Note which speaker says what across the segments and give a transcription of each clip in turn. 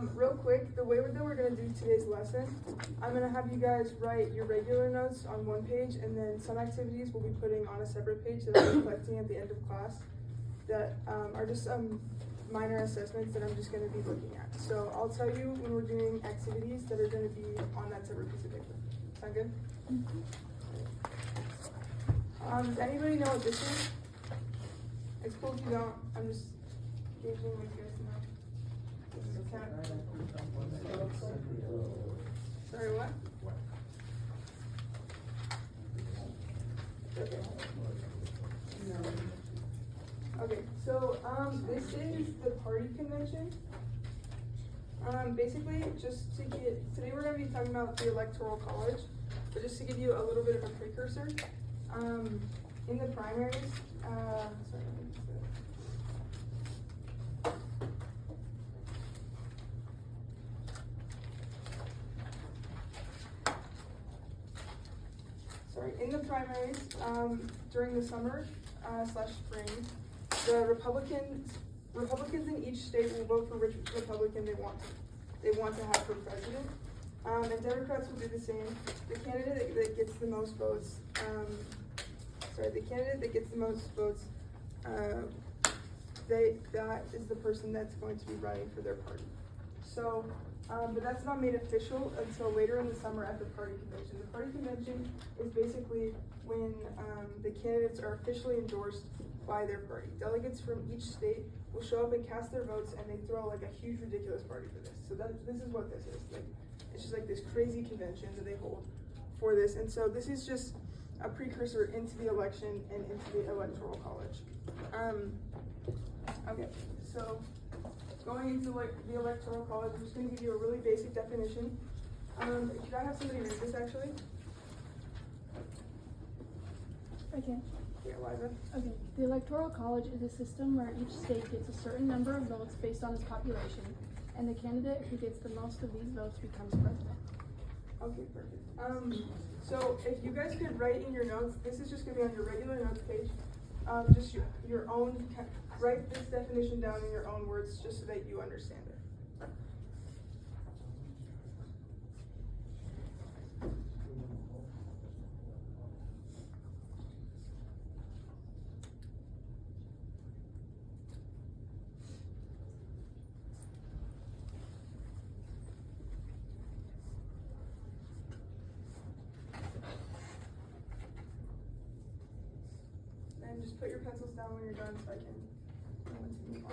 Speaker 1: Real quick, the way that we're gonna do today's lesson, I'm gonna have you guys write your regular notes on one page, and then some activities we'll be putting on a separate page that I'll be collecting at the end of class that are just some minor assessments that I'm just gonna be looking at. So I'll tell you when we're doing activities that are gonna be on that separate piece of paper. Sound good? Does anybody know what this is? It's cool if you don't. I'm just gauging what you guys know. This is a cat. Sorry, what? Okay. Okay, so this is the party convention. Basically, just to get, today we're going to be talking about the Electoral College, but just to give you a little bit of a precursor, in the primaries, sorry, let me just in the primaries, during the summer slash spring, the Republicans in each state will vote for which Republican they want to have for president, and Democrats will do the same. The candidate that gets the most votes, that is the person that's going to be running for their party. So, but that's not made official until later in the summer at the party convention. The party convention is basically when the candidates are officially endorsed by their party. Delegates from each state will show up and cast their votes, and they throw like a huge, ridiculous party for this. So this is what this is. Like, it's just like this crazy convention that they hold for this. And so this is just a precursor into the election and into the Electoral College. Okay, so going into the Electoral College, I'm just going to give you a really basic definition. Could I have somebody read this actually?
Speaker 2: Okay.
Speaker 1: Yeah, Liza.
Speaker 2: Okay. The Electoral College is a system where each state gets a certain number of votes based on its population, and the candidate who gets the most of these votes becomes president.
Speaker 1: Okay, perfect. So if you guys could write in your notes, this is just going to be on your regular notes page. Just your own, write this definition down in your own words just so that you understand it. And just put your pencils down when you're done so I can know when to move on.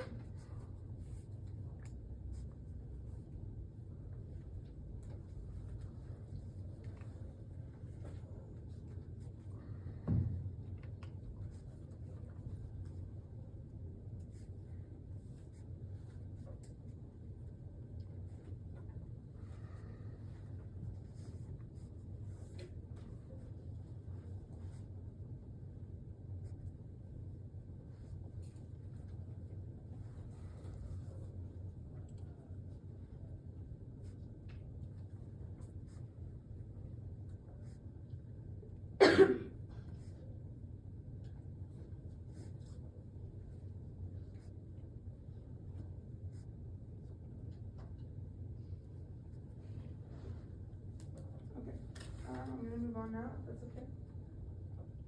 Speaker 1: I'm gonna move on now, if that's okay.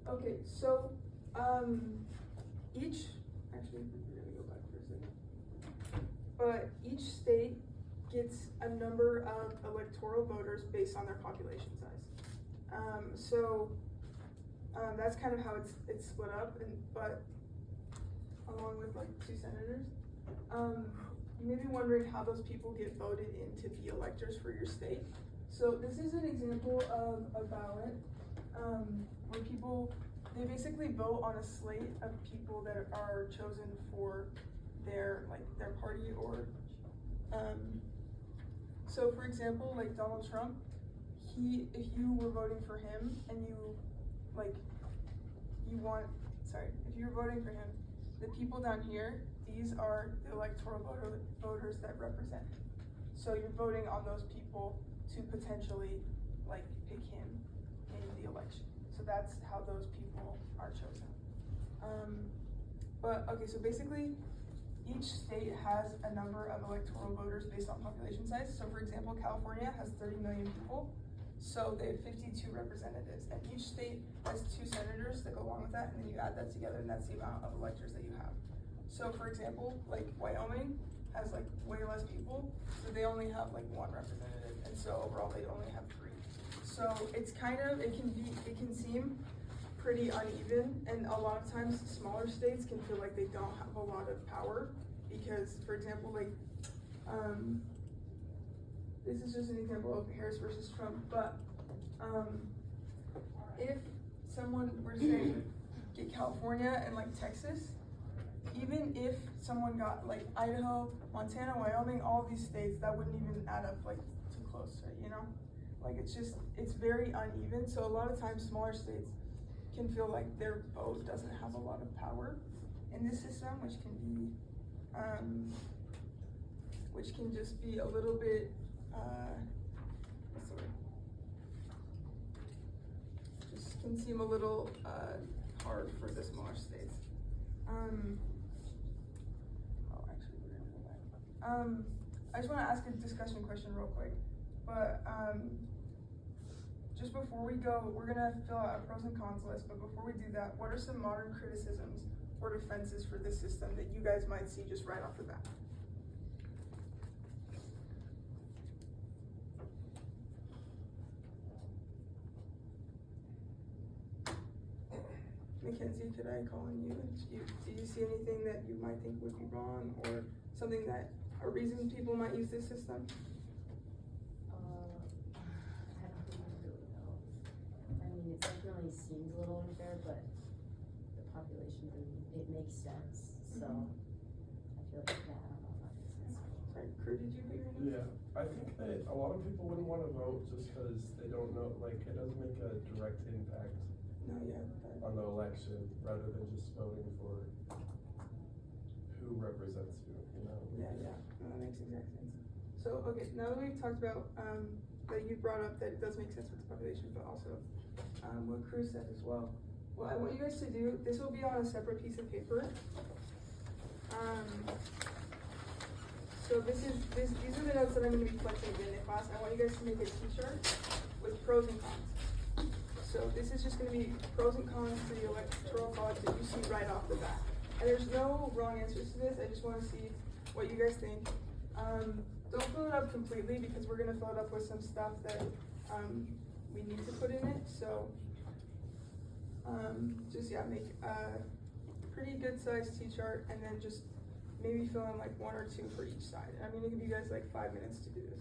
Speaker 1: Okay, so, actually, we're gonna go back for a second. But each state gets a number of electoral voters based on their population size. That's kind of how it's split up, but along with like 2 senators. You may be wondering how those people get voted in to be electors for your state. So this is an example of a ballot where they basically vote on a slate of people that are chosen for their party or, so for example, like Donald Trump, if you were voting for him and if you're voting for him, the people down here, these are the electoral voters that represent him. So you're voting on those people to potentially pick him in the election. So that's how those people are chosen. But okay, so basically each state has a number of electoral voters based on population size. So for example, California has 30 million people, so they have 52 representatives, and each state has 2 senators that go along with that, and then you add that together, and that's the amount of electors that you have. So for example, like Wyoming has like way less people, so they only have like 1 representative, and so overall they only have 3. So it's kind of, it can seem pretty uneven, and a lot of times smaller states can feel like they don't have a lot of power because, for example, like, this is just an example of Harris versus Trump, but if someone were to say, get California and like Texas, even if someone got like Idaho, Montana, Wyoming, all these states, that wouldn't even add up like too close, right, you know? Like it's very uneven, so a lot of times smaller states can feel like their vote doesn't have a lot of power in this system, which can just be a little bit, what's the word? Just can seem a little hard for the smaller states. I just want to ask a discussion question real quick, but just before we go, we're gonna fill out a pros and cons list, but before we do that, what are some modern criticisms or defenses for this system that you guys might see just right off the bat? Mackenzie, could I call on you? Do you see anything that you might think would be wrong, or something that, a reason people might use this system?
Speaker 3: It definitely seems a little unfair, but the population, it makes sense, so I feel like that, I don't know if that makes sense.
Speaker 1: Sorry, Crew, did you put your hand up?
Speaker 4: Yeah, I think that a lot of people wouldn't want to vote just because they don't know, like, it doesn't make a direct impact
Speaker 1: No, yeah.
Speaker 4: on the election, rather than just voting for who represents you, you know?
Speaker 1: Yeah, no, that makes exact sense. So, okay, now that we've talked about, that you brought up that it does make sense with the population, but also what Crew said as well. What I want you guys to do, this will be on a separate piece of paper. So these are the notes that I'm going to be collecting in class. I want you guys to make a t-shirt with pros and cons. So this is just going to be pros and cons to the electoral college that you see right off the bat. And there's no wrong answers to this. I just want to see what you guys think. Don't fill it up completely because we're going to fill it up with some stuff that we need to put in it. So just make a pretty good sized t-shirt, and then just maybe fill in like 1 or 2 for each side. I'm going to give you guys like 5 minutes to do this.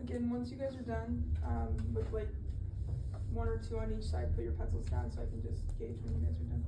Speaker 1: Again, once you guys are done, with like 1 or 2 on each side, put your pencils down so I can just gauge when you guys are done.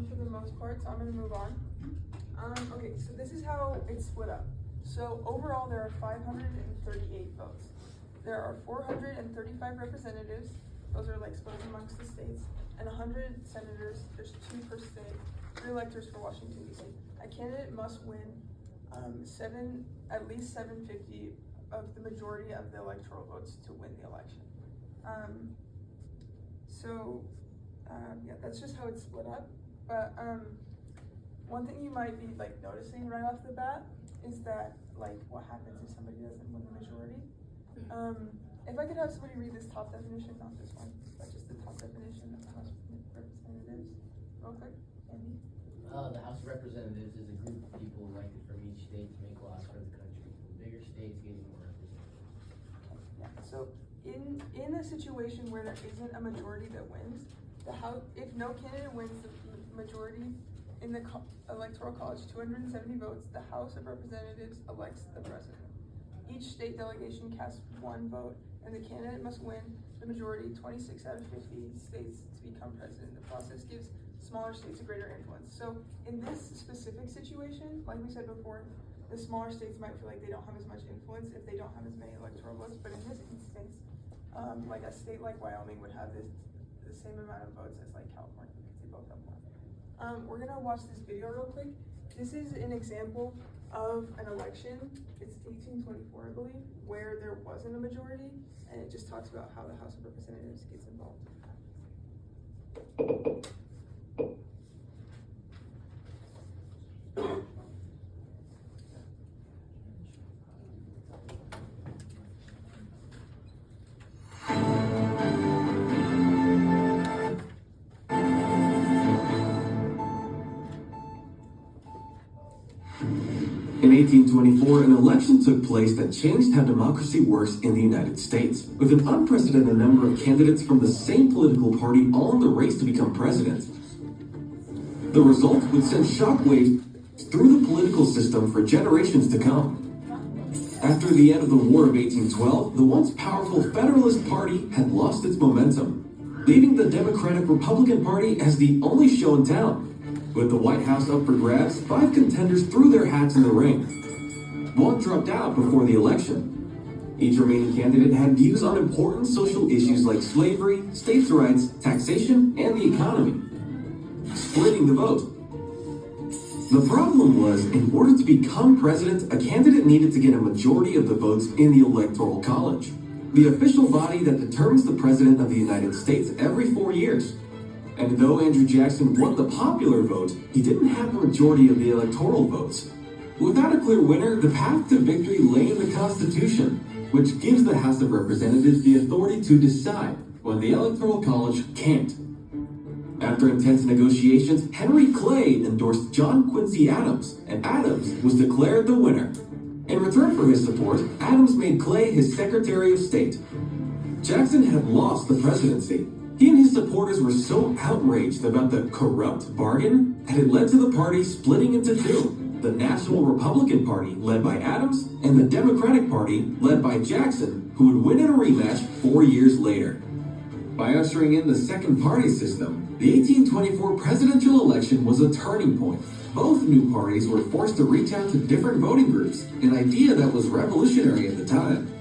Speaker 1: for the most part, so I'm gonna move on. Okay, so this is how it's split up. So overall, there are 538 votes. There are 435 representatives, those are like split amongst the states, and 100 senators, there's 2 per state, 3 electors for Washington DC. A candidate must win at least 750 of the majority of the electoral votes to win the election. Yeah, that's just how it's split up. But one thing you might be like noticing right off the bat is that like what happens if somebody doesn't win the majority. If I could have somebody read this top definition, not this one, but just the top definition of the House of Representatives, real quick, Andy.
Speaker 5: The House of Representatives is a group of people elected from each state to make laws for the country. Bigger states getting more representatives.
Speaker 1: Yeah, so in a situation where there isn't a majority that wins, the House, if no candidate wins the majority in the Electoral College, 270 votes, the House of Representatives elects the president. Each state delegation casts 1 vote, and the candidate must win the majority, 26 out of 50 states, to become president. The process gives smaller states a greater influence. So in this specific situation, like we said before, the smaller states might feel like they don't have as much influence if they don't have as many electoral votes, but in this instance, like a state like Wyoming would have the same amount of votes as like California, because they both have more. We're gonna watch this video real quick. This is an example of an election. It's 1824, I believe, where there wasn't a majority, and it just talks about how the House of Representatives gets involved.
Speaker 6: In 1824, an election took place that changed how democracy works in the United States, with an unprecedented number of candidates from the same political party all in the race to become president. The result would send shockwaves through the political system for generations to come. After the end of the War of 1812, the once powerful Federalist Party had lost its momentum, leaving the Democratic-Republican Party as the only show in town. With the White House up for grabs, 5 contenders threw their hats in the ring. 1 dropped out before the election. Each remaining candidate had views on important social issues like slavery, states' rights, taxation, and the economy, splitting the vote. The problem was, in order to become president, a candidate needed to get a majority of the votes in the Electoral College, the official body that determines the president of the United States every 4 years. And though Andrew Jackson won the popular vote, he didn't have a majority of the electoral votes. Without a clear winner, the path to victory lay in the Constitution, which gives the House of Representatives the authority to decide when the Electoral College can't. After intense negotiations, Henry Clay endorsed John Quincy Adams, and Adams was declared the winner. In return for his support, Adams made Clay his Secretary of State. Jackson had lost the presidency. He and his supporters were so outraged about the corrupt bargain that it led to the party splitting into 2. The National Republican Party, led by Adams, and the Democratic Party, led by Jackson, who would win in a rematch 4 years later. By ushering in the second party system, the 1824 presidential election was a turning point. Both new parties were forced to reach out to different voting groups, an idea that was revolutionary at the time.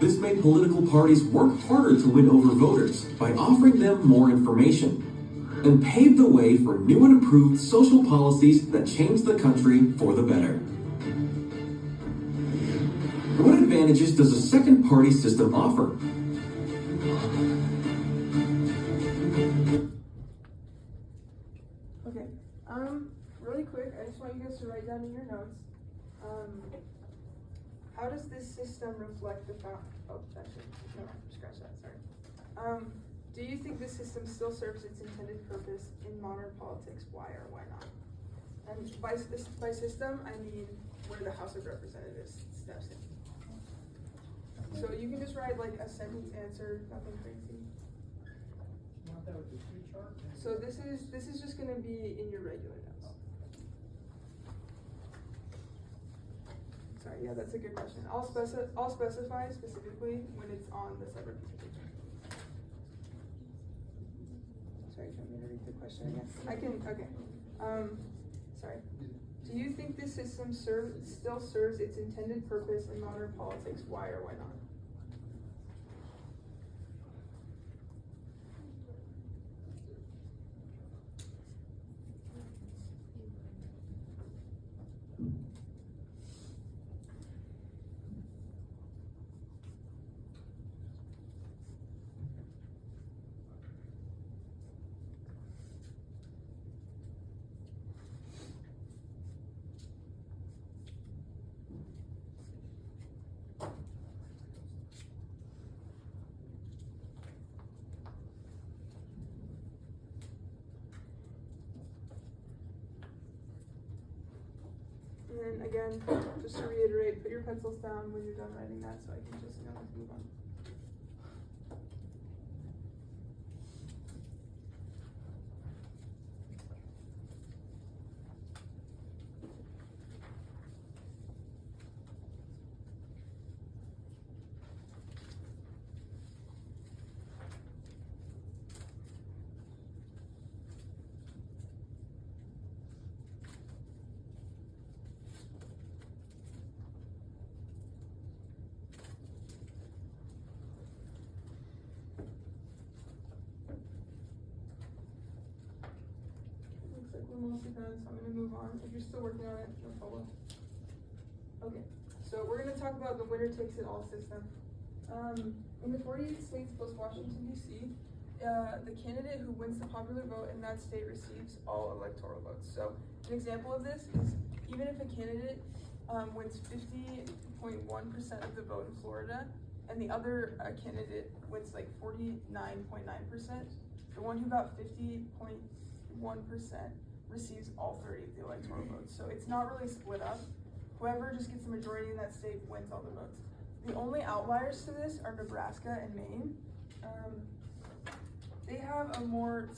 Speaker 6: This made political parties work harder to win over voters by offering them more information, and paved the way for new and improved social policies that changed the country for the better. What advantages does a second party system offer?
Speaker 1: Okay, really quick, I just want you guys to write down in your notes, how does this system reflect the scratch that, sorry. Do you think this system still serves its intended purpose in modern politics? Why or why not? And by system, I mean where the House of Representatives steps in. So you can just write like a sentence answer, nothing crazy.
Speaker 7: Want that with the tree chart?
Speaker 1: So this is just gonna be in your regular notes. Sorry, yeah, that's a good question. I'll specify specifically when it's on the separate piece of paper. Sorry, do you want me to read the question again? I can, okay. Sorry. Do you think this system still serves its intended purpose in modern politics? Why or why not? And then again, just to reiterate, put your pencils down when you're done writing that so I can just know to move on. Looks like we're mostly done, so I'm gonna move on. If you're still working on it, no problem. Okay, so we're gonna talk about the winner takes it all system. In the 48 states plus Washington DC, the candidate who wins the popular vote in that state receives all electoral votes. So an example of this is even if a candidate wins 50.1% of the vote in Florida, and the other candidate wins like 49.9%, the one who got 50.1% receives all 30 of the electoral votes. So it's not really split up. Whoever just gets the majority in that state wins all the votes. The only outliers to this are Nebraska and Maine. They have a more,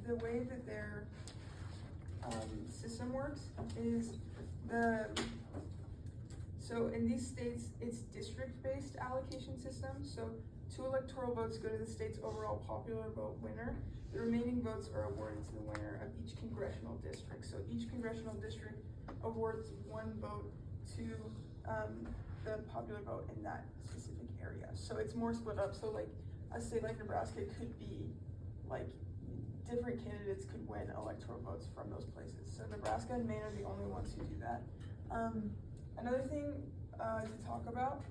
Speaker 1: the way that their system works is so in these states, it's district-based allocation system. So 2 electoral votes go to the state's overall popular vote winner. The remaining votes are awarded to the winner of each congressional district. So each congressional district awards 1 vote to the popular vote in that specific area. So it's more split up. So like a state like Nebraska could be like different candidates could win electoral votes from those places. So Nebraska and Maine are the only ones who do that. Another thing to talk about,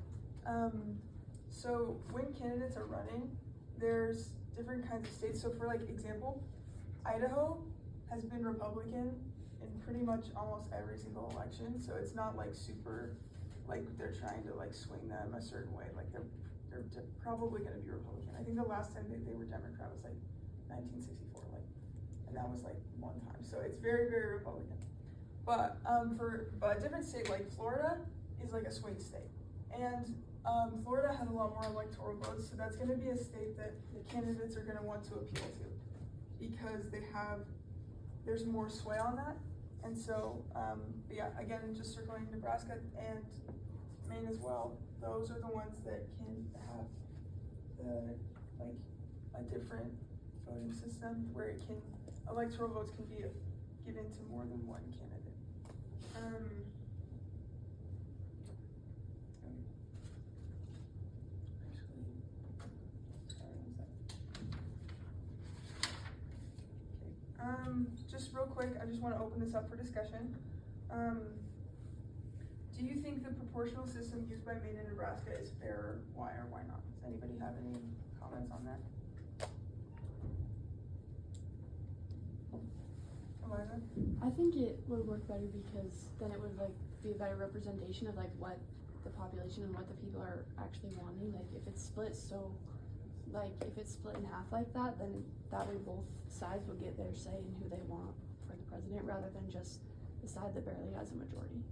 Speaker 1: so when candidates are running, there's different kinds of states. So for like example, Idaho has been Republican in pretty much almost every single election. So it's not like super, like they're trying to like swing them a certain way. Like they're probably gonna be Republican. I think the last time they were Democrat was like 1964, like, and that was like 1 time. So it's very, very Republican. But for a different state like Florida is like a swing state. And Florida has a lot more electoral votes, so that's gonna be a state that the candidates are gonna want to appeal to because there's more sway on that. And so, but yeah, again, just circling Nebraska and Maine as well, those are the ones that can have a different voting system where electoral votes can be given to more than one candidate. Just real quick, I just want to open this up for discussion. Do you think the proportional system used by Maine and Nebraska is fair? Why or why not? Does anybody have any comments on that? Eliza?
Speaker 2: I think it would work better because then it would like be a better representation of like what the population and what the people are actually wanting. Like if it's split if it's split in half like that, then that way both sides will get their say in who they want for the president rather than just the side that barely has a majority.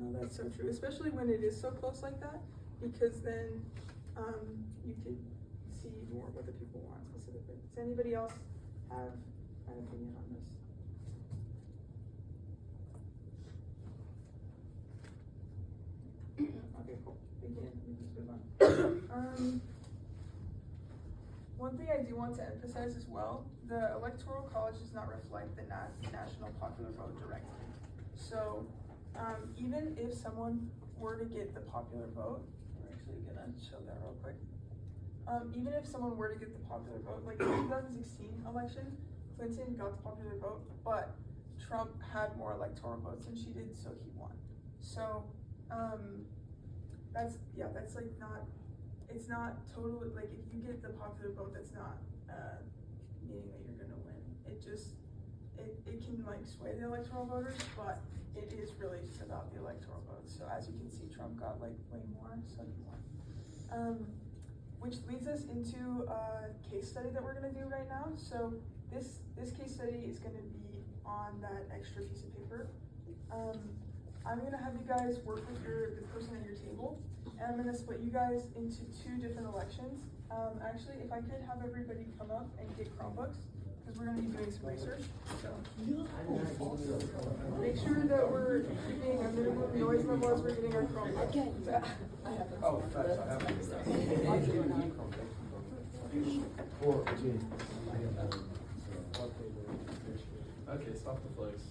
Speaker 1: No, that's so true, especially when it is so close like that, because then you could see more what the people want specifically. Does anybody else have an opinion on this? Okay, cool. We can just move on. one thing I do want to emphasize as well, the Electoral College does not reflect the national popular vote directly. So, even if someone were to get the popular vote, we're actually gonna show that real quick. Even if someone were to get the popular vote, like in the 2016 election, Clinton got the popular vote, but Trump had more electoral votes than she did, so he won. So, that's like not, it's not totally, like if you get the popular vote, that's not, meaning that you're gonna win. It just, it can like sway the electoral voters, but it is really just about the electoral votes. So as you can see, Trump got like way more, so he won. Which leads us into a case study that we're gonna do right now. So this case study is gonna be on that extra piece of paper. I'm gonna have you guys work with the person at your table, and I'm gonna split you guys into 2 different elections. Actually, if I could have everybody come up and get Chromebooks, because we're gonna be doing some research. So make sure that we're keeping a minimum noise level as we're getting our Chromebooks.
Speaker 4: Oh, facts, I have it. Okay, stop the flags.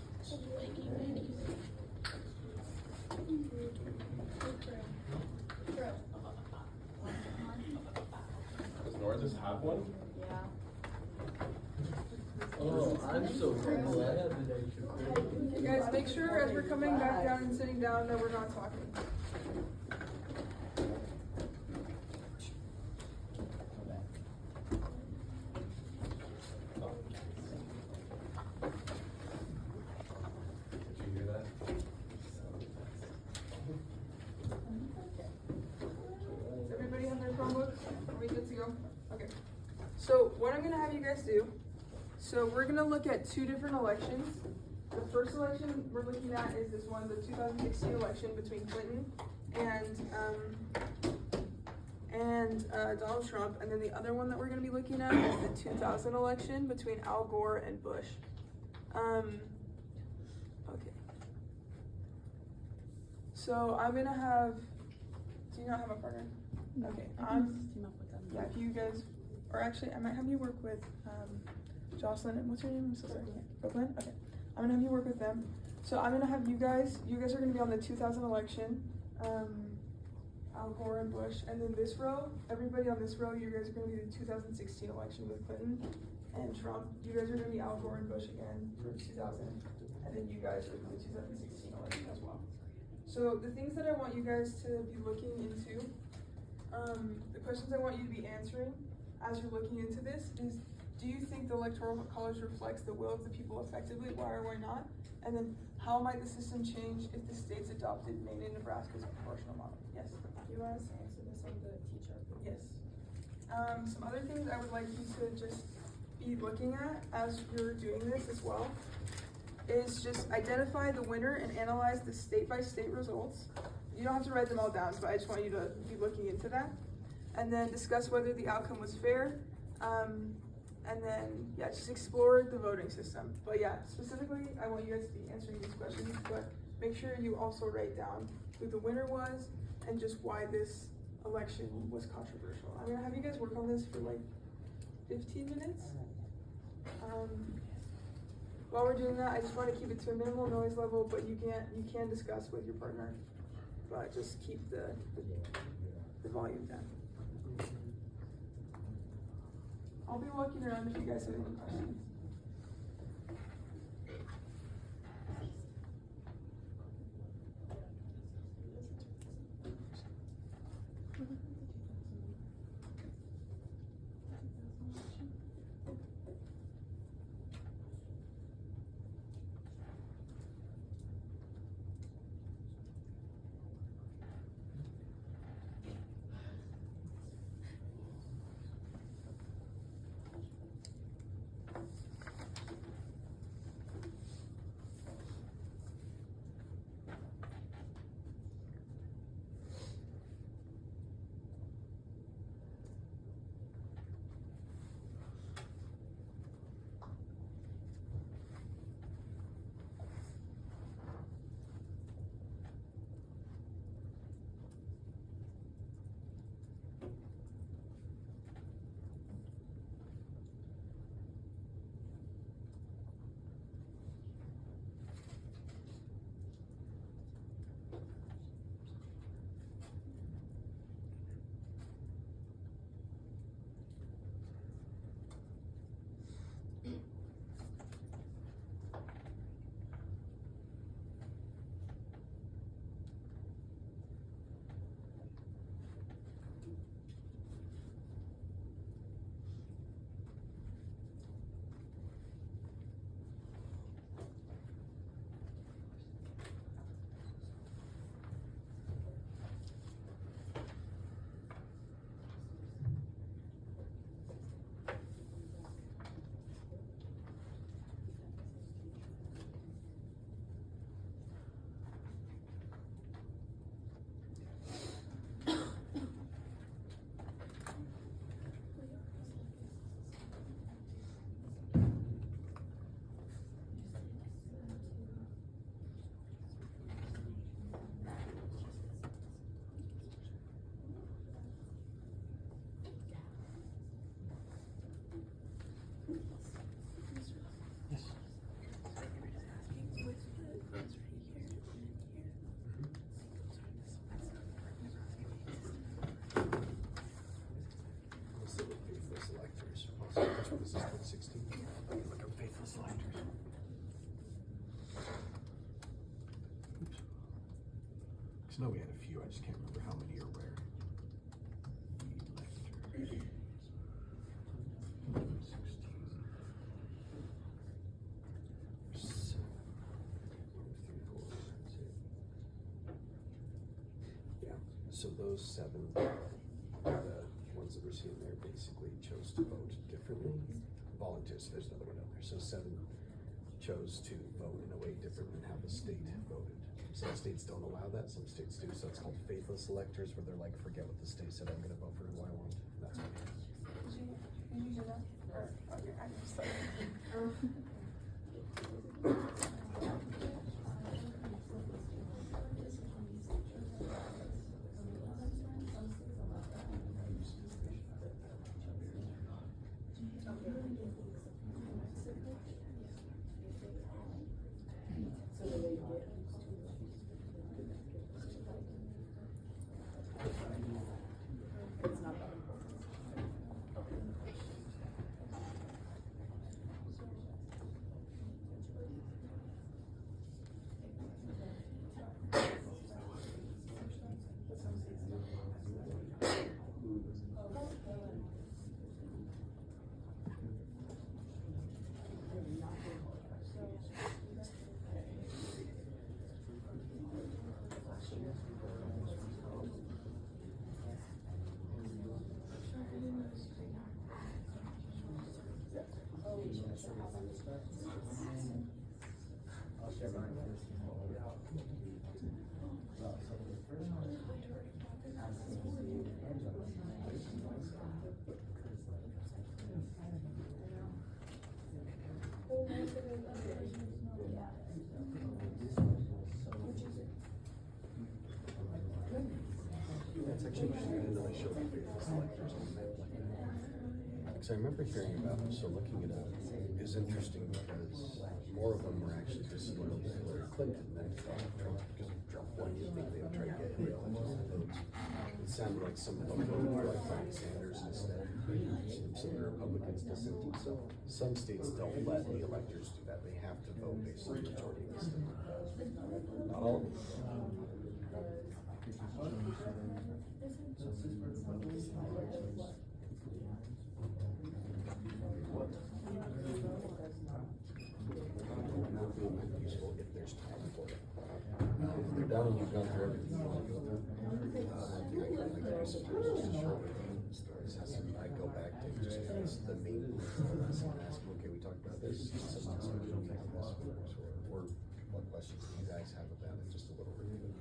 Speaker 4: Does Nora just have one?
Speaker 2: Yeah.
Speaker 5: Oh, I'm so grateful I have an extra.
Speaker 1: You guys, make sure as we're coming back down and sitting down that we're not talking.
Speaker 4: Did you hear that?
Speaker 1: Does everybody have their Chromebooks? Are we good to go? Okay. So what I'm gonna have you guys do, so we're gonna look at 2 different elections. The first election we're looking at is this one, the 2016 election between Clinton and Donald Trump, and then the other one that we're gonna be looking at is the 2000 election between Al Gore and Bush. Okay. So I'm gonna have, do you not have a partner? Okay,
Speaker 2: I can just team up with them.
Speaker 1: yeah, if you guys, or actually, I might have you work with, Jocelyn, and what's her name? I'm so sorry. Brooklyn? Okay. I'm gonna have you work with them. So I'm gonna have you guys are gonna be on the 2000 election, Al Gore and Bush, and then this row, everybody on this row, you guys are gonna be the 2016 election with Clinton and Trump. You guys are gonna be Al Gore and Bush again for 2000, and then you guys are the 2016 election as well. So the things that I want you guys to be looking into, the questions I want you to be answering as you're looking into this is, do you think the Electoral College reflects the will of the people effectively? Why or why not? And then, how might the system change if the states adopted Maine and Nebraska's proportional model? Yes?
Speaker 3: Do you want us to answer this on the T-chart?
Speaker 1: Yes. Some other things I would like you to just be looking at as you're doing this as well is just identify the winner and analyze the state-by-state results. You don't have to write them all down, but I just want you to be looking into that. And then discuss whether the outcome was fair. And then, yeah, just explore the voting system. But yeah, specifically, I want you guys to be answering these questions, but make sure you also write down who the winner was and just why this election was controversial. I'm gonna have you guys work on this for like 15 minutes. While we're doing that, I just want to keep it to a minimal noise level, but you can discuss with your partner, but just keep the volume down. I'll be walking around if you guys have any questions.
Speaker 8: selectors. Oops. 'Cause I know we had a few, I just can't remember how many are where. Electors. 16. 7. 3, 4, that's it. Yeah, so those 7, the ones that we're seeing there basically chose to vote differently. Volunteers, there's another one down there. So 7 chose to vote in a way different than how the state voted. Some states don't allow that, some states do. So it's called faithless electors, where they're like, forget what the state said, I'm gonna vote for who I want. That's what it is.
Speaker 1: Did you hear that? Or, okay, I just like.
Speaker 5: I'll share mine first. Well, so the first one,
Speaker 8: That's actually interesting. I didn't know they showed the faithless electors on that like that. Because I remember hearing about them, so looking it up is interesting because more of them were actually disloyal to Hillary Clinton than Trump, because Trump won his big they would try to get him votes. It sounded like some of them voted for like Bernie Sanders instead. Some of the Republicans dissented. So some states don't let the electors do that. They have to vote based on the majority of the state. Not all of them. Useful if there's time for it. If they're done and you've gone through everything you want to go through. I like to do sometimes just to show stories. I go back to just the main points and ask, okay, we talked about this. Someone's going to make this or what questions do you guys have about it? Just a little review.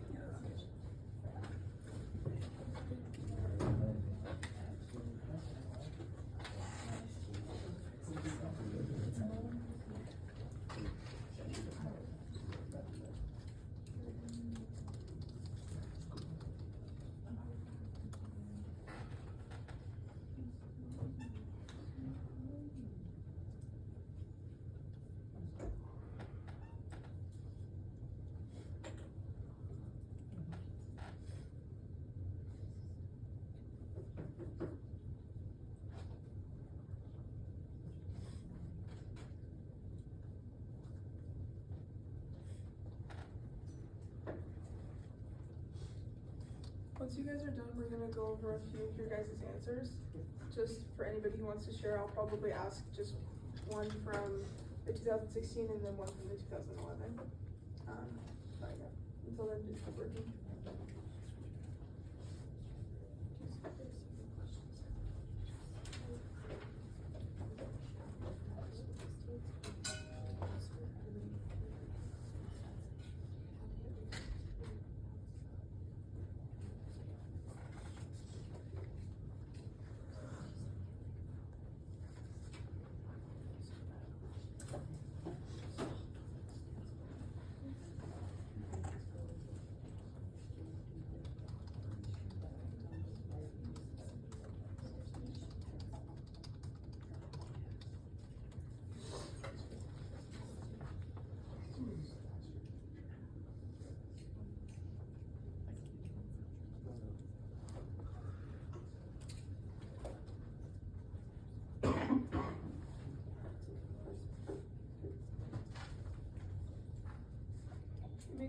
Speaker 1: Once you guys are done, we're gonna go over a few of your guys' answers. Just for anybody who wants to share, I'll probably ask just one from the 2016 and then one from the 2011. But yeah, until then, just keep working.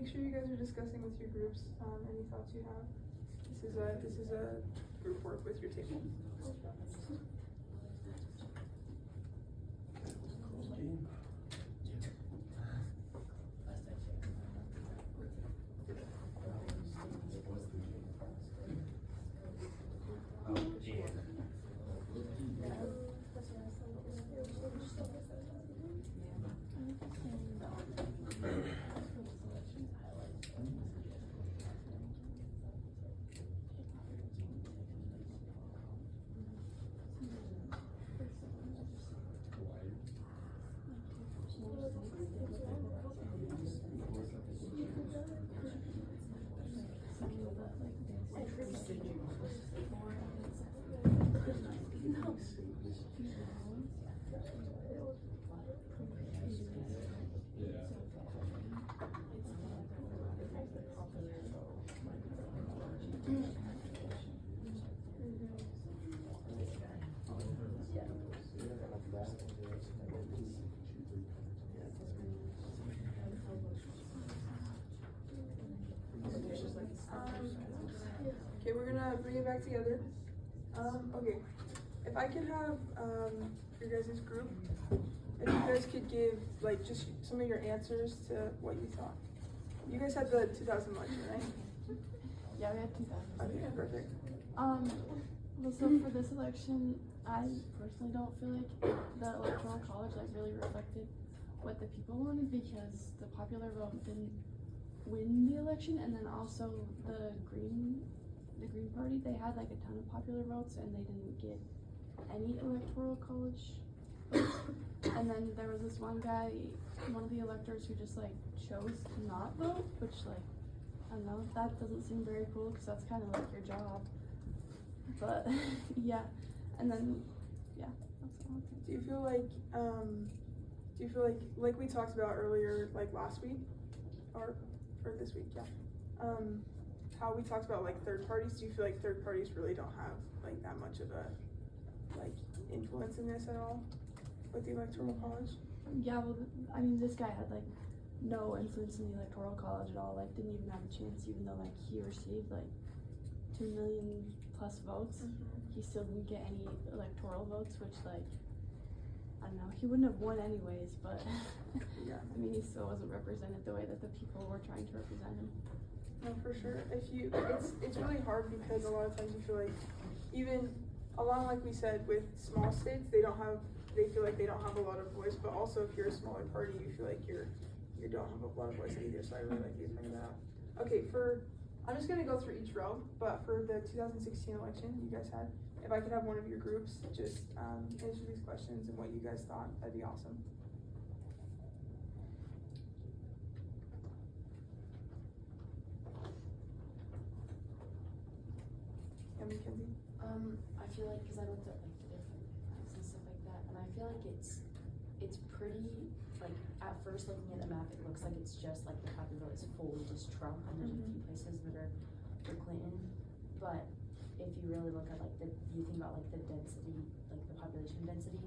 Speaker 1: make sure you guys are discussing with your groups, any thoughts you have. This is a group work with your table.
Speaker 5: Last I checked. Oh, yeah.
Speaker 1: Okay, we're gonna bring it back together. Okay, if I could have, your guys' group, if you guys could give, like, just some of your answers to what you thought. You guys had the 2000 election, right?
Speaker 2: Yeah, we had 2000.
Speaker 1: Okay, perfect.
Speaker 2: Well, so for this election, I personally don't feel like the electoral college like really reflected what the people wanted, because the popular vote didn't win the election, and then also the Green Party, they had like a ton of popular votes and they didn't get any electoral college votes. And then there was this one guy, one of the electors, who just like chose to not vote, which like, I don't know, that doesn't seem very cool, because that's kind of like your job. But yeah, and then yeah, that's all.
Speaker 1: Do you feel like we talked about earlier, like last week, or this week, yeah. How we talked about like third parties, do you feel like third parties really don't have like that much of a like influence in this at all with the electoral college?
Speaker 2: Yeah, well, I mean, this guy had like no influence in the electoral college at all, like didn't even have a chance, even though like he received like 2 million plus votes. He still didn't get any electoral votes, which like, I don't know, he wouldn't have won anyways, but
Speaker 1: Yeah.
Speaker 2: I mean, he still wasn't represented the way that the people were trying to represent him.
Speaker 1: No, for sure. It's really hard, because a lot of times you feel like, even along like we said with small states, they feel like they don't have a lot of voice, but also if you're a smaller party, you feel like you don't have a lot of voice either. So I really like you bringing that up. Okay, I'm just gonna go through each row, but for the 2016 election you guys had, if I could have one of your groups just answer these questions and what you guys thought, that'd be awesome. Yeah, Mackenzie.
Speaker 3: I feel like, cause I looked at like the different maps and stuff like that, and I feel like it's pretty, like, at first looking at the map, it looks like it's just like the popular vote is fully just Trump, and there's a few places that are for Clinton, but if you really look at like you think about like the density, like the population density,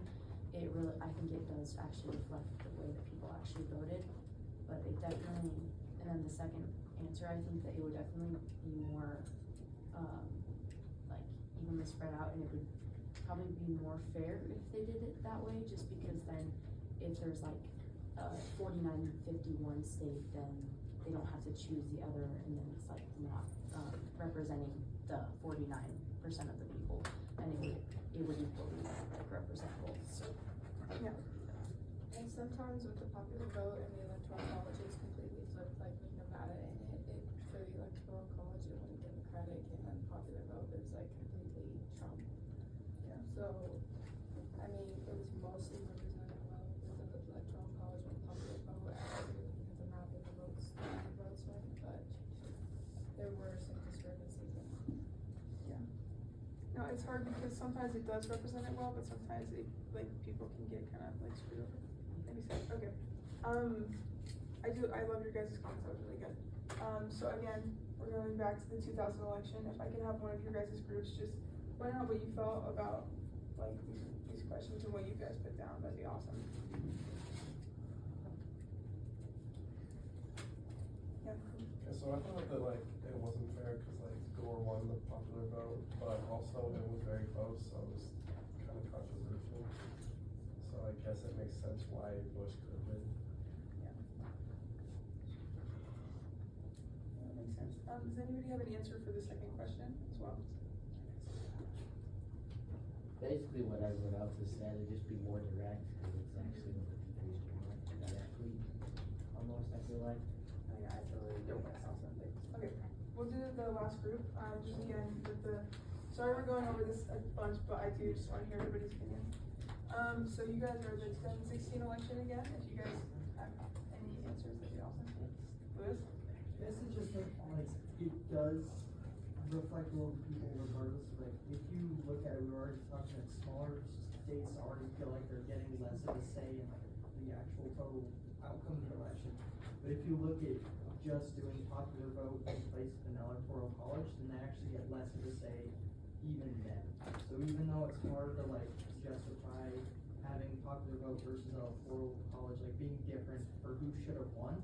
Speaker 3: it really, I think it does actually reflect the way that people actually voted, but it definitely, and then the second answer, I think that it would definitely be more, like evenly spread out, and it would probably be more fair if they did it that way, just because then if there's like 49-51 state, then they don't have to choose the other, and then it's like not representing the 49% of the people, and it would equally like represent both. So
Speaker 1: Yeah.
Speaker 9: And sometimes with the popular vote and the electoral college, it's completely flipped, like with Nevada in it, for the electoral college, it went Democratic, and then popular vote is like completely Trump.
Speaker 1: Yeah.
Speaker 9: So, I mean, it was mostly represented well with the electoral college and popular vote, after looking at the map of the votes went, but there were some discrepancies in it.
Speaker 1: No, it's hard because sometimes it does represent it well, but sometimes like people can get kind of like screwed over. Maybe so. Okay. I love your guys' comments. That was really good. So again, we're going back to the 2000 election. If I could have one of your guys' groups just point out what you felt about like these questions and what you guys put down, that'd be awesome. Yeah.
Speaker 4: So I thought that like it wasn't fair because like Gore won the popular vote, but also it was very close, so it was kind of controversial. So I guess it makes sense why Bush could win.
Speaker 1: That makes sense. Does anybody have an answer for the second question as well?
Speaker 5: Basically, what I wrote out to say to just be more direct, because it's actually what the people want directly, almost, I feel like.
Speaker 1: Oh, yeah, I totally get what that sounds like. Okay, we'll do the last group, just again with the, sorry we're going over this a bunch, but I do just wanna hear everybody's opinion. So you guys are the 2016 election again, if you guys have any answers that you also see. Louis?
Speaker 7: This is just like, it does reflect a little people regardless of like, if you look at it, we were already talking that smaller states already feel like they're getting less of a say in like the actual total outcome of the election. But if you look at just doing popular vote in place of an electoral college, then they actually get less of a say even then. So even though it's hard to like justify having popular vote versus electoral college like being different for who should have won,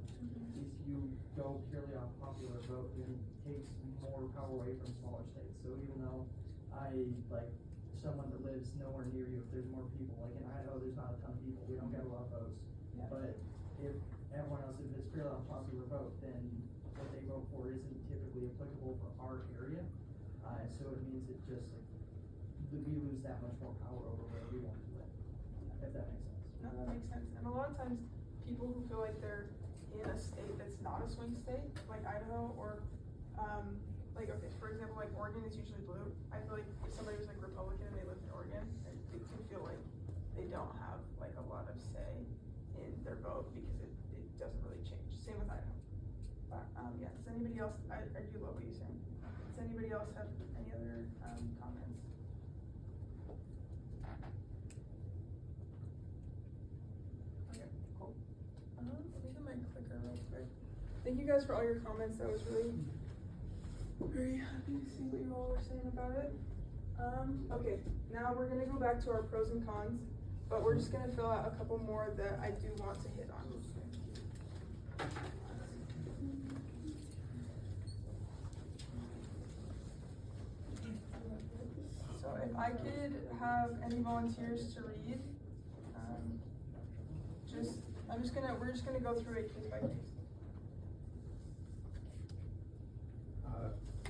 Speaker 7: if you go purely on popular vote, then it takes more power away from smaller states. So even though I like someone that lives nowhere near you, if there's more people, like in Idaho, there's not a ton of people, we don't get a lot of votes.
Speaker 1: Yeah.
Speaker 7: But if everyone else, if it's purely on popular vote, then what they vote for isn't typically applicable for our area. So it means it just like, we lose that much more power over where we want to live, if that makes sense.
Speaker 1: No, that makes sense. And a lot of times, people who feel like they're in a state that's not a swing state, like Idaho, or, like, okay, for example, like Oregon is usually blue. I feel like if somebody was like Republican and they lived in Oregon, they can feel like they don't have like a lot of say in their vote because it doesn't really change. Same with Idaho. But, yeah, does anybody else, I do love what you're saying. Does anybody else have any other, comments? Okay, cool. Let me get my clicker real quick. Thank you guys for all your comments. That was really very happy to see what you all were saying about it. Okay, now we're gonna go back to our pros and cons, but we're just gonna fill out a couple more that I do want to hit on. So if I could have any volunteers to read, we're just gonna go through it case by case.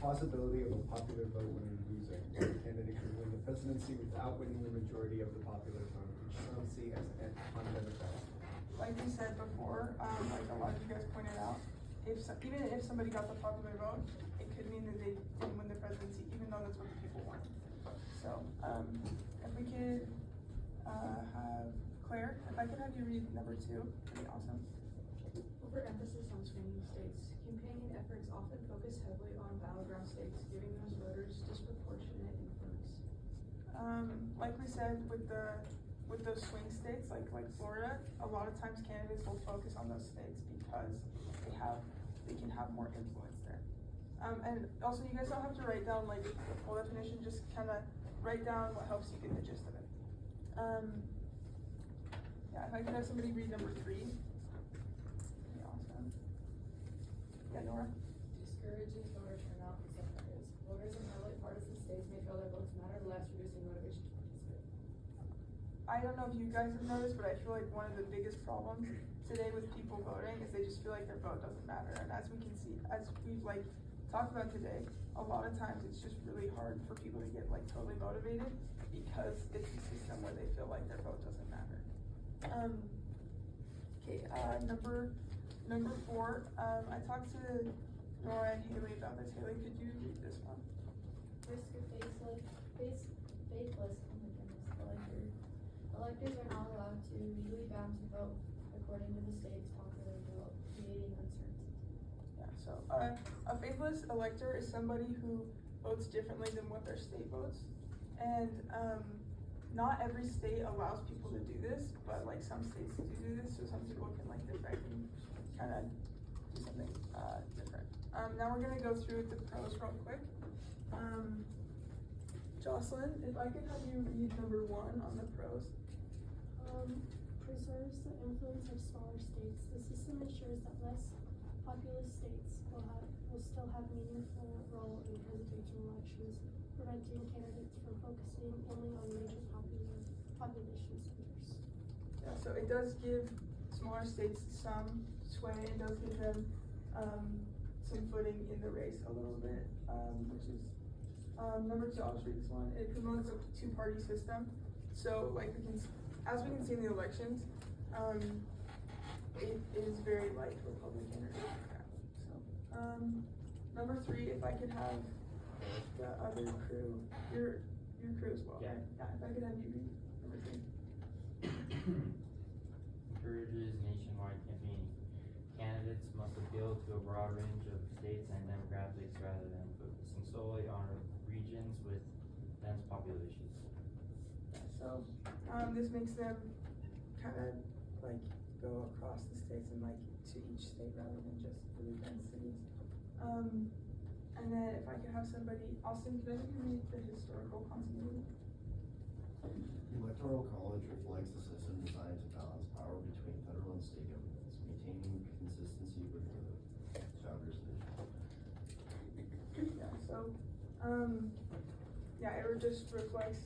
Speaker 10: Possibility of a popular vote winner losing. A candidate could win the presidency without winning the majority of the popular vote, which some see as undemocratic.
Speaker 1: Like we said before, like a lot of you guys pointed out, even if somebody got the popular vote, it could mean that they didn't win the presidency, even though that's what the people wanted. So, if we could, have Claire, if I could have you read number 2, that'd be awesome.
Speaker 2: Overemphasis on swinging states. Campaigning efforts often focus heavily on battleground states, giving those voters disproportionate influence.
Speaker 1: Like we said, with those swing states, like Florida, a lot of times candidates will focus on those states because they can have more influence there. And also you guys don't have to write down like the full definition, just kinda write down what helps you get the gist of it. Yeah, if I could have somebody read number 3. That'd be awesome. Yeah, Nora?
Speaker 9: Discourages voter turnout in some areas. Voters in heavily partisan states may feel their votes matter less, reducing motivation to participate.
Speaker 1: I don't know if you guys have noticed, but I feel like one of the biggest problems today with people voting is they just feel like their vote doesn't matter. And as we can see, as we've like talked about today, a lot of times it's just really hard for people to get like totally motivated because it's a system where they feel like their vote doesn't matter. Okay, number 4, I talked to Nora and Haley about this. Haley, could you read this one?
Speaker 9: Risk of faithless, electors are not allowed to, legally bound to vote according to the state's popular vote, creating uncertainty.
Speaker 1: Yeah, so, a faithless elector is somebody who votes differently than what their state votes. And, not every state allows people to do this, but like some states do this, so some people can like defect and kind of do something, different. Now we're gonna go through the pros real quick. Jocelyn, if I could have you read number 1 on the pros.
Speaker 11: Preserves the influence of smaller states. The system ensures that less populous states will still have a meaningful role in presidential elections, preventing candidates from focusing only on major population centers.
Speaker 1: Yeah, so it does give smaller states some sway and does give them some footing in the race a little bit, which is number 2. I'll just read this one. It promotes a two-party system. So like as we can see in the elections, it is very like Republican or Democrat. So number 3, if I could have the other crew, your crew as well.
Speaker 12: Yeah.
Speaker 1: Right? Yeah. If I could have you read number 3.
Speaker 12: Encourages nationwide campaigning. Candidates must appeal to a broad range of states and demographics rather than focusing solely on regions with dense populations.
Speaker 1: So this makes them kind of like go across the states and like to each state rather than just really dense cities. And then if I could have somebody, Austin, could I have you read the historical continuity?
Speaker 13: The Electoral College reflects a system designed to balance power between federal and state governments, maintaining consistency with the founders' vision.
Speaker 1: Yeah, so, yeah, it just reflects,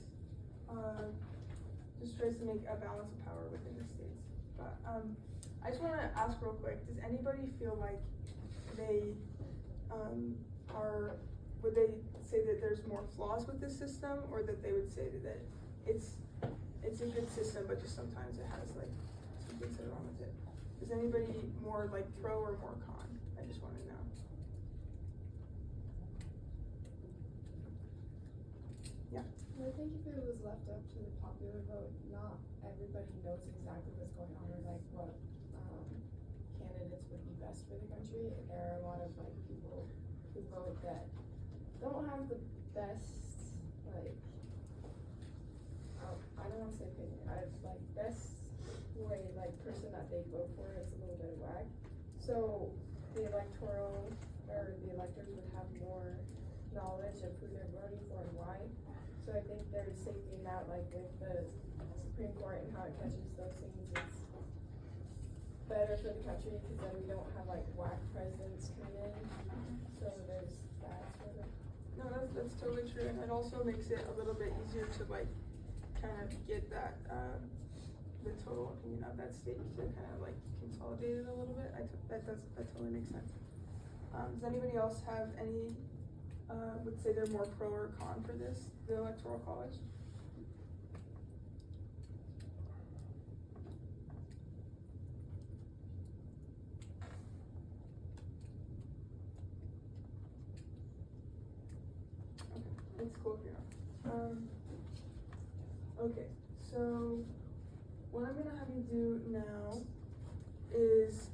Speaker 1: just tries to make a balance of power within the states. But, I just wanna ask real quick, does anybody feel like they, would they say that there's more flaws with this system, or that they would say that it's a good system, but just sometimes it has like some things that are wrong with it? Is anybody more like pro or more con? I just wanna know. Yeah.
Speaker 9: I think if it was left up to the popular vote, not everybody knows exactly what's going on or like what candidates would be best for the country. There are a lot of like people who vote that don't have the best like I don't want to say opinion. I like best way like person that they vote for is a little bit of whack. So the electoral or the electors would have more knowledge of who they're voting for and why. So I think there's safety in that, like with the Supreme Court and how it catches those things. It's better for the country because then we don't have like whack presidents come in. So there's that sort of.
Speaker 1: No, that's totally true, and it also makes it a little bit easier to like kind of get that the total opinion of that state to kind of like consolidate it a little bit. That totally makes sense. Does anybody else have any would say they're more pro or con for this, the Electoral College? Okay, it's cool if you're not. Okay, so what I'm gonna have you do now is,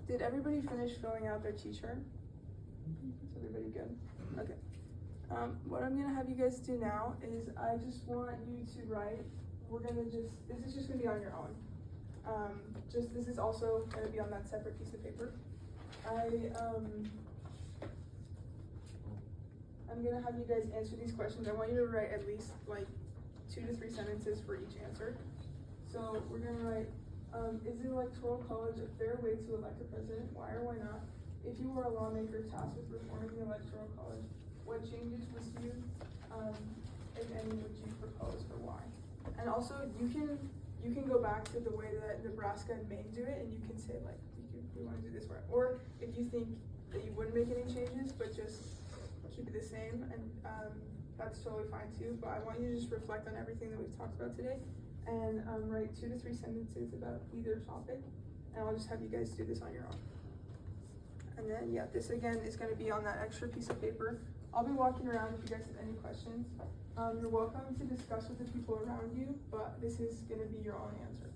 Speaker 1: did everybody finish filling out their teacher? Is everybody good? Okay. What I'm gonna have you guys do now is I just want you to write, this is just gonna be on your own. This is also gonna be on that separate piece of paper. I'm gonna have you guys answer these questions. I want you to write at least like 2 to 3 sentences for each answer. So we're gonna write, is the Electoral College a fair way to elect a president? Why or why not? If you were a lawmaker tasked with reforming the Electoral College, what changes would you, if any, would you propose or why? And also, you can go back to the way that Nebraska and Maine do it, and you can say like, we want to do this way. Or if you think that you wouldn't make any changes, but just keep it the same, and that's totally fine too. But I want you to just reflect on everything that we've talked about today, and write 2 to 3 sentences about either topic, and I'll just have you guys do this on your own. And then, yeah, this again is going to be on that extra piece of paper. I'll be walking around if you guys have any questions. You're welcome to discuss with the people around you, but this is going to be your own answer.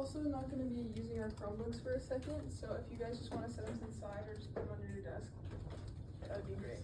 Speaker 1: also not gonna be using our Chromebooks for a second, so if you guys just wanna set them to the side or just put them under your desk, that would be great.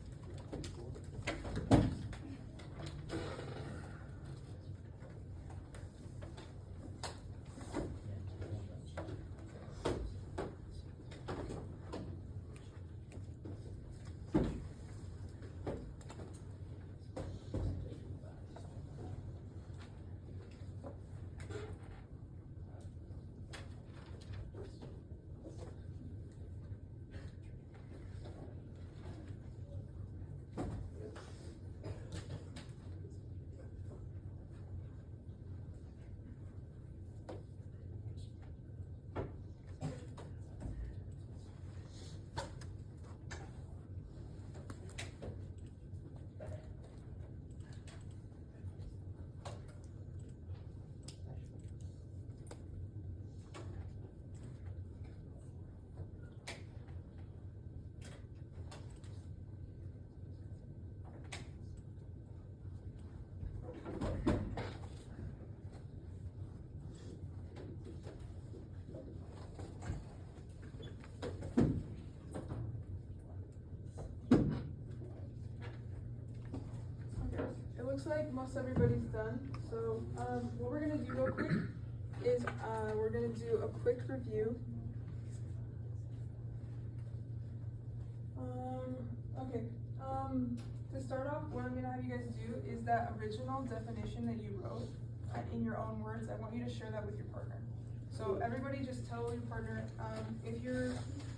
Speaker 1: It looks like most everybody's done, so, what we're gonna do real quick is, we're gonna do a quick review. Okay, to start off, what I'm gonna have you guys do is that original definition that you wrote, in your own words, I want you to share that with your partner. So everybody just tell your partner, if you're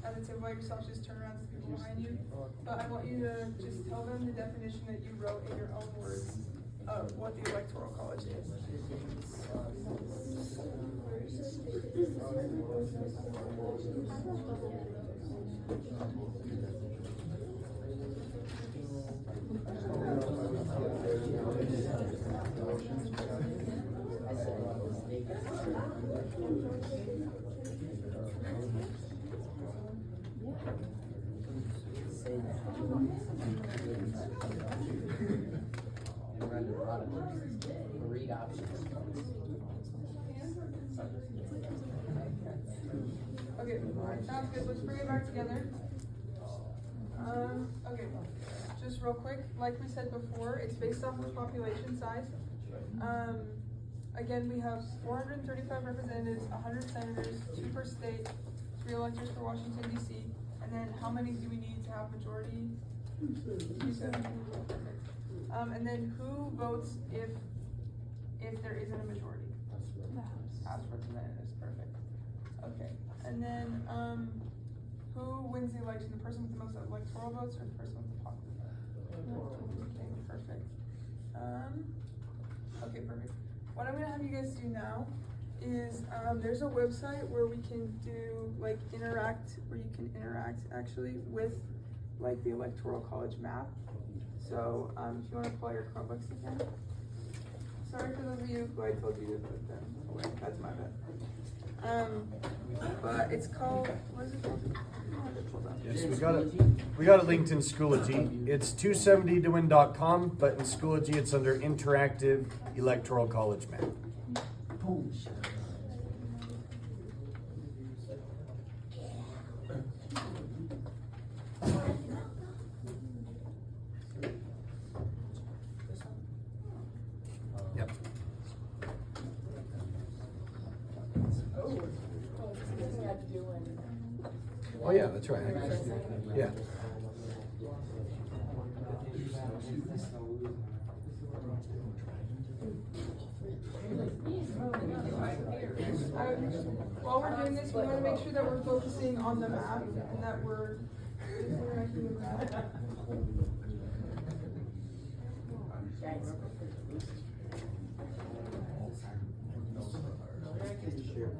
Speaker 1: at the table by yourself, just turn around to the people behind you. But I want you to just tell them the definition that you wrote in your own words of what the Electoral College is.
Speaker 5: And run the product, read options.
Speaker 1: Okay, sounds good, let's bring it back together. Okay, just real quick, like we said before, it's based off of population size. Again, we have 435 representatives, 100 senators, 2 per state, 3 electors for Washington DC, and then how many do we need to have majority? 270. Perfect. And then who votes if there isn't a majority? House representatives, perfect. Okay, and then, who wins the election? The person with the most electoral votes or the person with the popular vote? Okay, perfect. Okay, perfect. What I'm gonna have you guys do now is, there's a website where we can do, like, where you can interact actually with, like, the Electoral College map. So, if you wanna pull out your Chromebooks again. Sorry for those of you who I told you to put them away, that's my bad. But it's called, what is it called? I don't have it pulled up.
Speaker 8: Yes, we got it linked in Schoology. It's 270towin.com, but in Schoology it's under Interactive Electoral College Map. Yep. Oh yeah, that's right. Yeah.
Speaker 1: While we're doing this, we want to make sure that we're focusing on the map and that we're interacting with that. You guys can just share.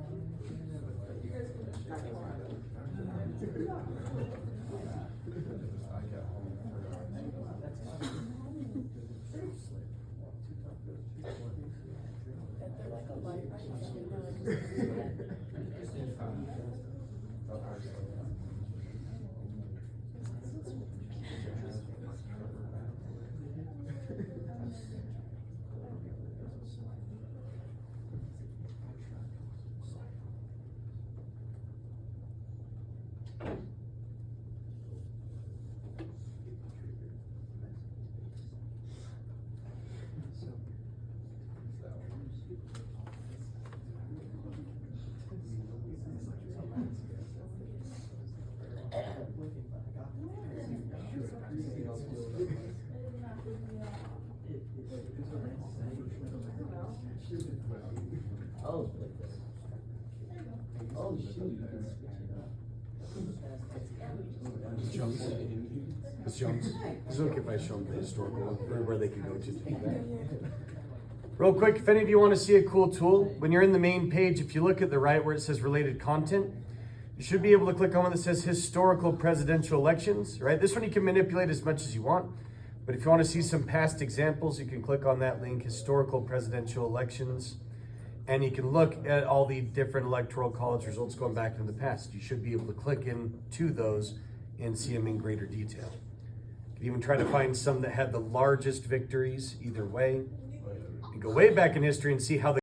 Speaker 5: Oh, shoot, you can switch it up.
Speaker 8: Ms. Jones? Ms. Jones? Is it okay if I show them the historical one, or where they can go to? Real quick, if any of you want to see a cool tool, when you're in the main page, if you look at the right where it says related content, you should be able to click on one that says historical presidential elections, right? This one you can manipulate as much as you want, but if you want to see some past examples, you can click on that link, historical presidential elections, and you can look at all the different electoral college results going back in the past. You should be able to click into those and see them in greater detail. You can even try to find some that had the largest victories either way, and go way back in history and see how the